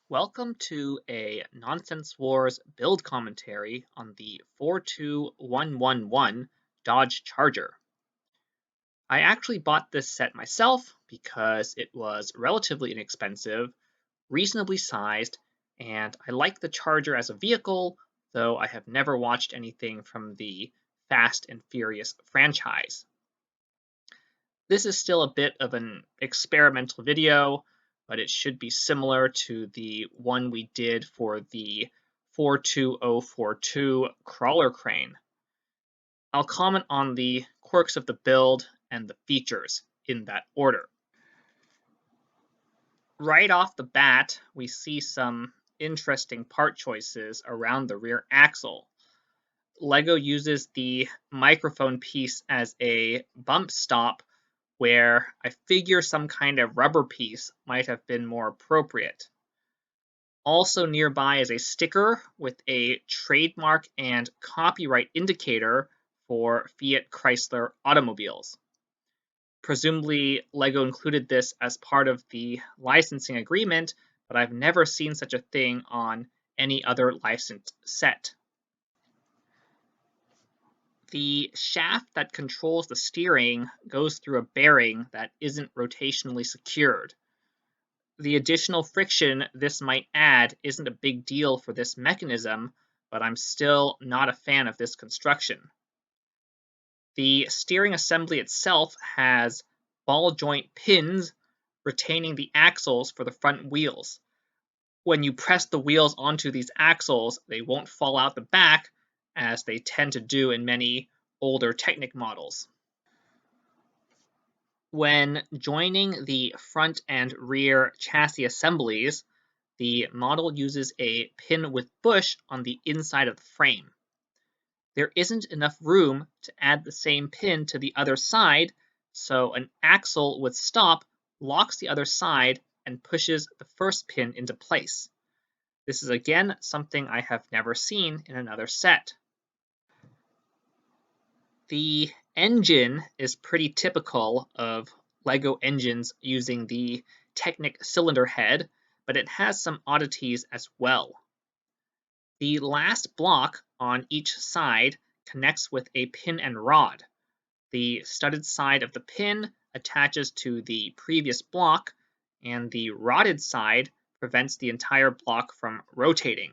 Welcome to a Nonsense Wars build commentary on the 42111 Dodge Charger. I actually bought this set myself because it was relatively inexpensive, reasonably sized, and I like the Charger as a vehicle, though I have never watched anything from the Fast and Furious franchise. This is still a bit of an experimental video, but it should be similar to the one we did for the 42042 crawler crane. I'll comment on the quirks of the build and the features in that order. Right off the bat, we see some interesting part choices around the rear axle. LEGO uses the microphone piece as a bump stop where I figure some kind of rubber piece might have been more appropriate. Also nearby is a sticker with a trademark and copyright indicator for Fiat Chrysler automobiles. Presumably, LEGO included this as part of the licensing agreement, but I've never seen such a thing on any other licensed set. The shaft that controls the steering goes through a bearing that isn't rotationally secured. The additional friction this might add isn't a big deal for this mechanism, but I'm still not a fan of this construction. The steering assembly itself has ball joint pins retaining the axles for the front wheels. When you press the wheels onto these axles, they won't fall out the back, as they tend to do in many older Technic models. When joining the front and rear chassis assemblies, the model uses a pin with bush on the inside of the frame. There isn't enough room to add the same pin to the other side, so an axle with stop locks the other side and pushes the first pin into place. This is again something I have never seen in another set. The engine is pretty typical of LEGO engines using the Technic cylinder head, but it has some oddities as well. The last block on each side connects with a pin and rod. The studded side of the pin attaches to the previous block, and the rodded side prevents the entire block from rotating.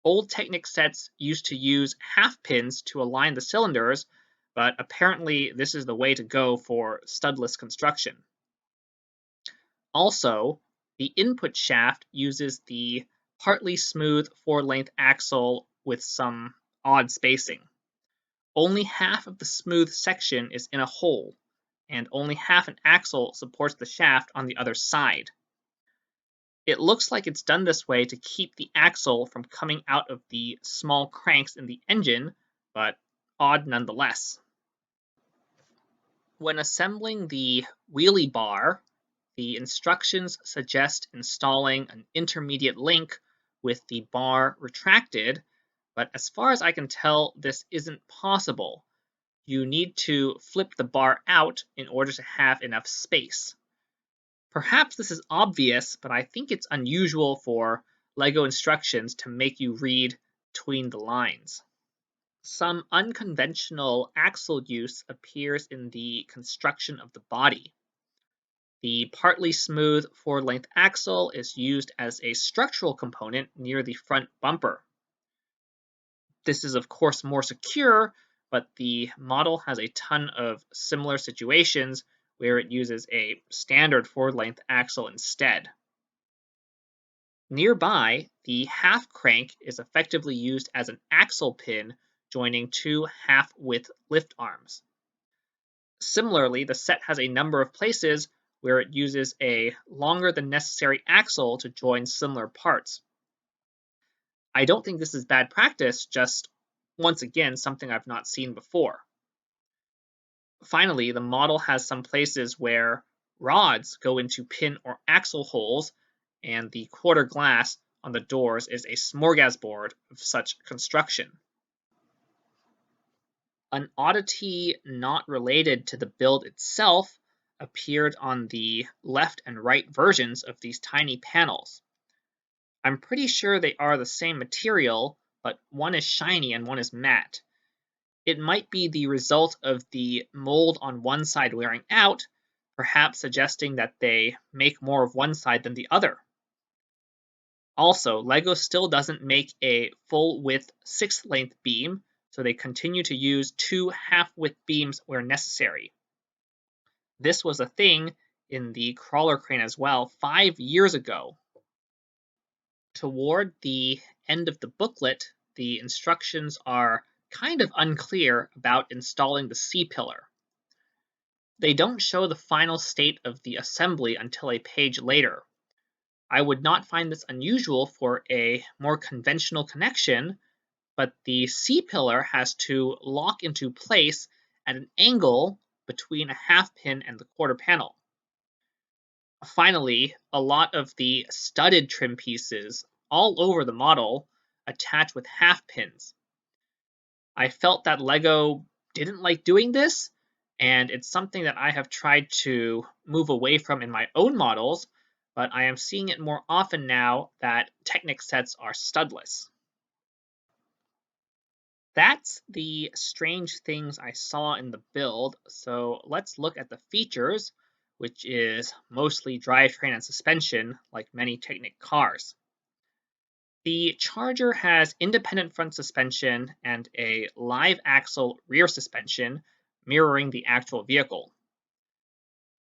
Old Technic sets used to use half pins to align the cylinders, but apparently this is the way to go for studless construction. Also, the input shaft uses the partly smooth 4-length axle with some odd spacing. Only half of the smooth section is in a hole, and only half an axle supports the shaft on the other side. It looks like it's done this way to keep the axle from coming out of the small cranks in the engine, but odd nonetheless. When assembling the wheelie bar, the instructions suggest installing an intermediate link with the bar retracted, but as far as I can tell, this isn't possible. You need to flip the bar out in order to have enough space. Perhaps this is obvious, but I think it's unusual for LEGO instructions to make you read between the lines. Some unconventional axle use appears in the construction of the body. The partly smooth 4-length axle is used as a structural component near the front bumper. This is of course more secure, but the model has a ton of similar situations where it uses a standard 4-length axle instead. Nearby, the half crank is effectively used as an axle pin joining two half-width lift arms. Similarly, the set has a number of places where it uses a longer than necessary axle to join similar parts. I don't think this is bad practice, just once again something I've not seen before. Finally, the model has some places where rods go into pin or axle holes, and the quarter glass on the doors is a smorgasbord of such construction. An oddity not related to the build itself, appeared on the left and right versions of these tiny panels. I'm pretty sure they are the same material, but one is shiny and one is matte. It might be the result of the mold on one side wearing out, perhaps suggesting that they make more of one side than the other. Also, LEGO still doesn't make a full width 6th length beam, so they continue to use 2 half-width beams where necessary. This was a thing in the crawler crane as well 5 years ago. Toward the end of the booklet, the instructions are kind of unclear about installing the C-pillar. They don't show the final state of the assembly until a page later. I would not find this unusual for a more conventional connection, but the C-pillar has to lock into place at an angle between a half pin and the quarter panel. Finally, a lot of the studded trim pieces all over the model attach with half pins. I felt that LEGO didn't like doing this, and it's something that I have tried to move away from in my own models, but I am seeing it more often now that Technic sets are studless. That's the strange things I saw in the build, so let's look at the features, which is mostly drivetrain and suspension, like many Technic cars. The Charger has independent front suspension and a live axle rear suspension, mirroring the actual vehicle.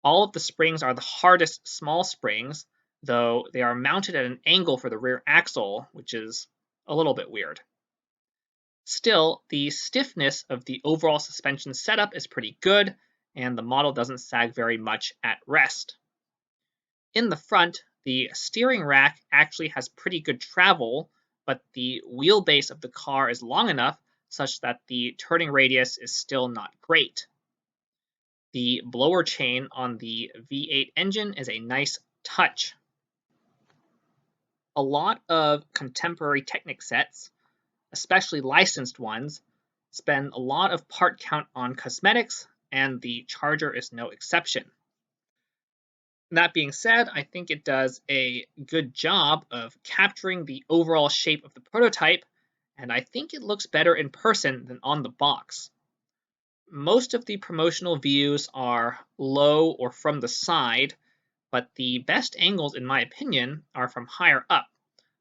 All of the springs are the hardest small springs, though they are mounted at an angle for the rear axle, which is a little bit weird. Still, the stiffness of the overall suspension setup is pretty good, and the model doesn't sag very much at rest. In the front, the steering rack actually has pretty good travel, but the wheelbase of the car is long enough such that the turning radius is still not great. The blower chain on the V8 engine is a nice touch. A lot of contemporary Technic sets, especially licensed ones, spend a lot of part count on cosmetics, and the Charger is no exception. That being said, I think it does a good job of capturing the overall shape of the prototype, and I think it looks better in person than on the box. Most of the promotional views are low or from the side, but the best angles, in my opinion, are from higher up,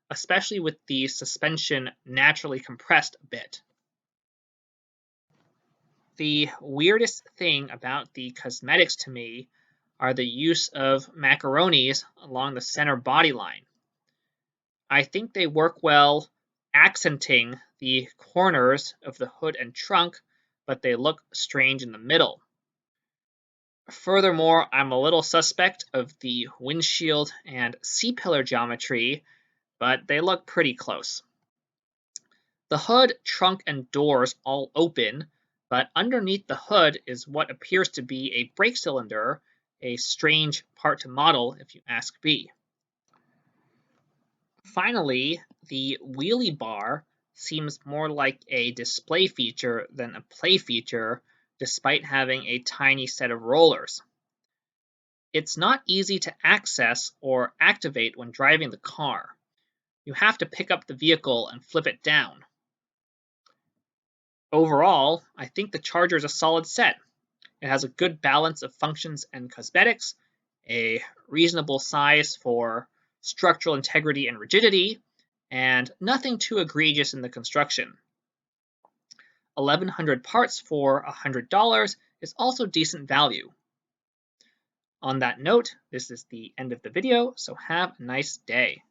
especially with the suspension naturally compressed a bit. The weirdest thing about the cosmetics to me are the use of macaronis along the center body line. I think they work well accenting the corners of the hood and trunk, but they look strange in the middle. Furthermore, I'm a little suspect of the windshield and C-pillar geometry, but they look pretty close. The hood, trunk, and doors all open, but underneath the hood is what appears to be a brake cylinder, a strange part to model if you ask me. Finally, the wheelie bar seems more like a display feature than a play feature, despite having a tiny set of rollers. It's not easy to access or activate when driving the car. You have to pick up the vehicle and flip it down. Overall, I think the Charger is a solid set. It has a good balance of functions and cosmetics, a reasonable size for structural integrity and rigidity, and nothing too egregious in the construction. 1,100 parts for $100 is also decent value. On that note, this is the end of the video, so have a nice day.